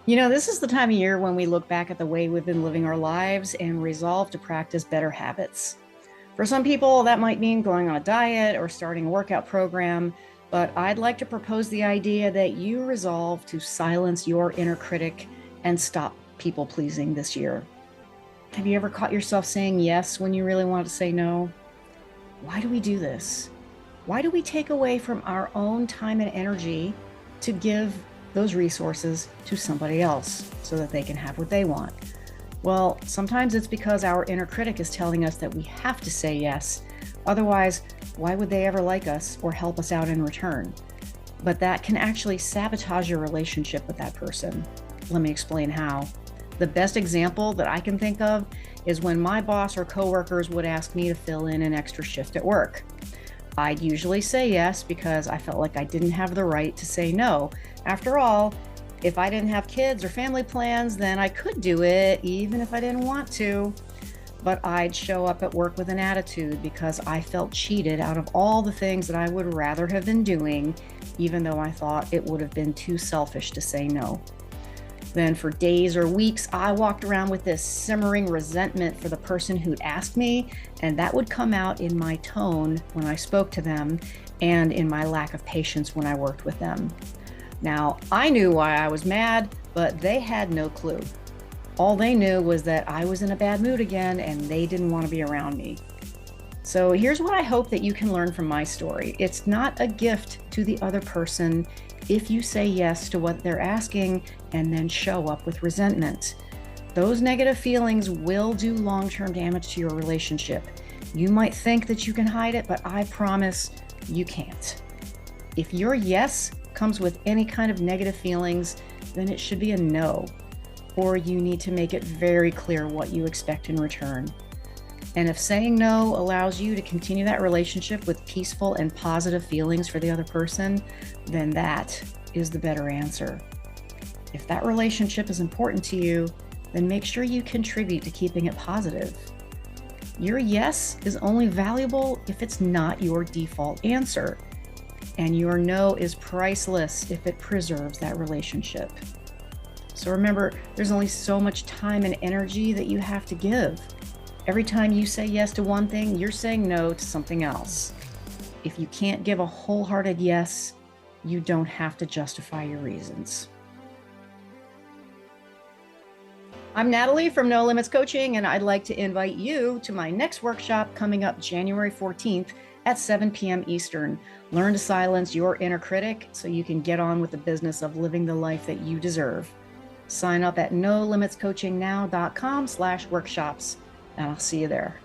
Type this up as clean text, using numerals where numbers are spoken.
This is the time of year when we look back at the way we've been living our lives and resolve to practice better habits. For some people, that might mean going on a diet or starting a workout program, but I'd like to propose the idea that you resolve to silence your inner critic and stop people pleasing this year. Have you ever caught yourself saying yes when you really wanted to say no? Why do we do this? Why do we take away from our own time and energy to give those resources to somebody else so that they can have what they want? Well, sometimes it's because our inner critic is telling us that we have to say yes. Otherwise, why would they ever like us or help us out in return? But that can actually sabotage your relationship with that person. Let me explain how. The best example that I can think of is when my boss or coworkers would ask me to fill in an extra shift at work. I'd usually say yes because I felt like I didn't have the right to say no. After all, if I didn't have kids or family plans, then I could do it even if I didn't want to. But I'd show up at work with an attitude because I felt cheated out of all the things that I would rather have been doing, even though I thought it would have been too selfish to say no. Then for days or weeks, I walked around with this simmering resentment for the person who'd asked me, and that would come out in my tone when I spoke to them and in my lack of patience when I worked with them. Now, I knew why I was mad, but they had no clue. All they knew was that I was in a bad mood again and they didn't want to be around me. So here's what I hope that you can learn from my story. It's not a gift to the other person if you say yes to what they're asking and then show up with resentment. Those negative feelings will do long-term damage to your relationship. You might think that you can hide it, but I promise you can't. If your yes comes with any kind of negative feelings, then it should be a no, or you need to make it very clear what you expect in return. And if saying no allows you to continue that relationship with peaceful and positive feelings for the other person, then that is the better answer. If that relationship is important to you, then make sure you contribute to keeping it positive. Your yes is only valuable if it's not your default answer, and your no is priceless if it preserves that relationship. So remember, there's only so much time and energy that you have to give. Every time you say yes to one thing, you're saying no to something else. If you can't give a wholehearted yes, you don't have to justify your reasons. I'm Natalie from No Limits Coaching, and I'd like to invite you to my next workshop coming up January 14th at 7 p.m. Eastern. Learn to silence your inner critic so you can get on with the business of living the life that you deserve. Sign up at nolimitscoachingnow.com/workshops, and I'll see you there.